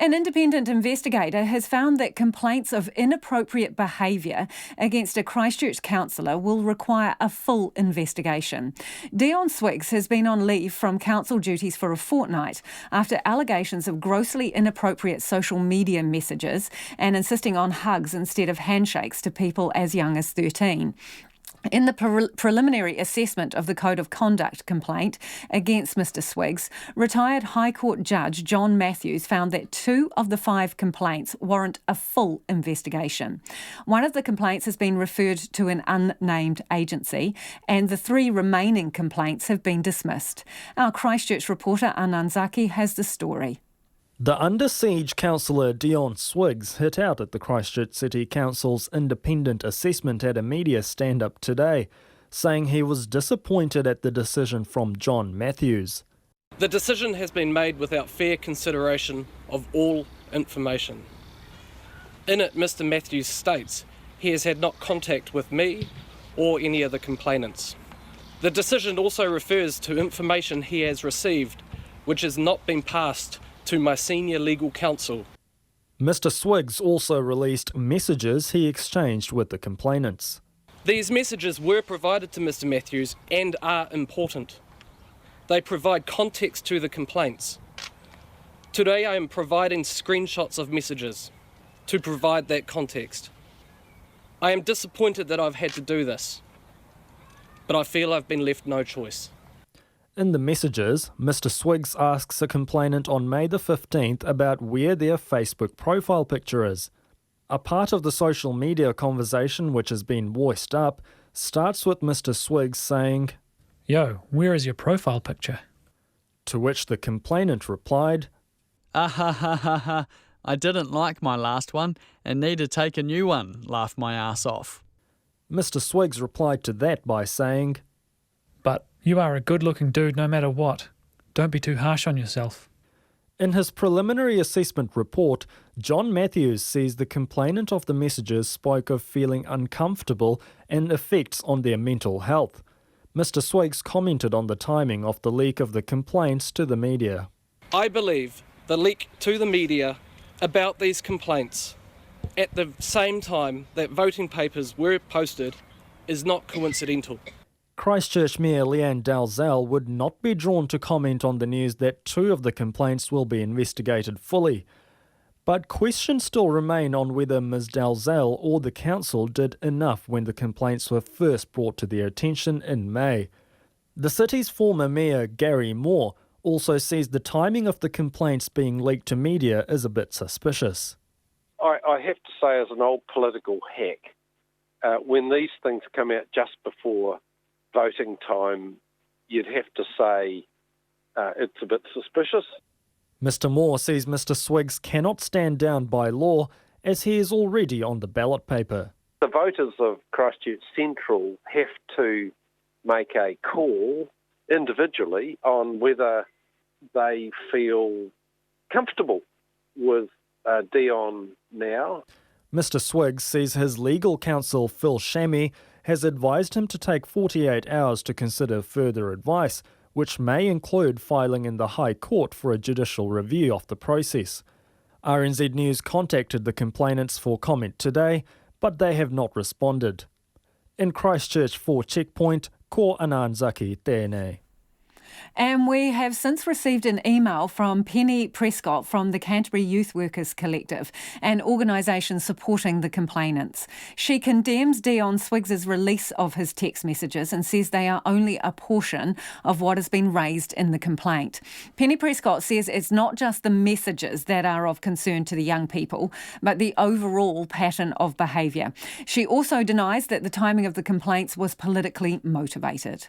An independent investigator has found that complaints of inappropriate behaviour against a Christchurch councillor will require a full investigation. Deon Swiggs has been on leave from council duties for a fortnight after allegations of grossly inappropriate social media messages and insisting on hugs instead of handshakes to people as young as 13. In the preliminary assessment of the Code of Conduct complaint against Mr Swiggs, retired High Court Judge John Matthews found that 2 of the 5 complaints warrant a full investigation. One of the complaints has been referred to an unnamed agency, and the 3 remaining complaints have been dismissed. Our Christchurch reporter unnamed has the story. The under-siege councillor Deon Swiggs hit out at the Christchurch City Council's independent assessment at a media stand-up today, saying he was disappointed at the decision from John Matthews. The decision has been made without fair consideration of all information. In it, Mr Matthews states he has had no contact with me or any of the complainants. The decision also refers to information he has received, which has not been passed to my senior legal counsel. Mr Swiggs also released messages he exchanged with the complainants. These messages were provided to Mr Matthews and are important. They provide context to the complaints. Today I am providing screenshots of messages to provide that context. I am disappointed that I've had to do this, but I feel I've been left no choice. In the messages, Mr Swiggs asks a complainant on May the 15th about where their Facebook profile picture is. A part of the social media conversation which has been voiced up starts with Mr Swiggs saying, "Yo, where is your profile picture?" To which the complainant replied, "Ah ha ha ha ha, I didn't like my last one and need to take a new one, laugh my ass off." Mr Swiggs replied to that by saying, "But you are a good-looking dude no matter what. Don't be too harsh on yourself." In his preliminary assessment report, John Matthews says the complainant of the messages spoke of feeling uncomfortable and effects on their mental health. Mr Swiggs commented on the timing of the leak of the complaints to the media. I believe the leak to the media about these complaints at the same time that voting papers were posted is not coincidental. Christchurch Mayor Leanne Dalzell would not be drawn to comment on the news that 2 of the complaints will be investigated fully. But questions still remain on whether Ms Dalzell or the council did enough when the complaints were first brought to their attention in May. The city's former mayor, Gary Moore, also says the timing of the complaints being leaked to media is a bit suspicious. I have to say, as an old political hack, when these things come out just before voting time, you'd have to say it's a bit suspicious. Mr Moore says Mr Swiggs cannot stand down by law as he is already on the ballot paper. The voters of Christchurch Central have to make a call individually on whether they feel comfortable with Deon now. Mr Swiggs says his legal counsel Phil Shammy has advised him to take 48 hours to consider further advice, which may include filing in the High Court for a judicial review of the process. RNZ News contacted the complainants for comment today, but they have not responded. In Christchurch for Checkpoint, ko Ananzaki tēnei. And we have since received an email from Penny Prescott from the Canterbury Youth Workers Collective, an organisation supporting the complainants. She condemns Deon Swiggs' release of his text messages and says they are only a portion of what has been raised in the complaint. Penny Prescott says it's not just the messages that are of concern to the young people, but the overall pattern of behaviour. She also denies that the timing of the complaints was politically motivated.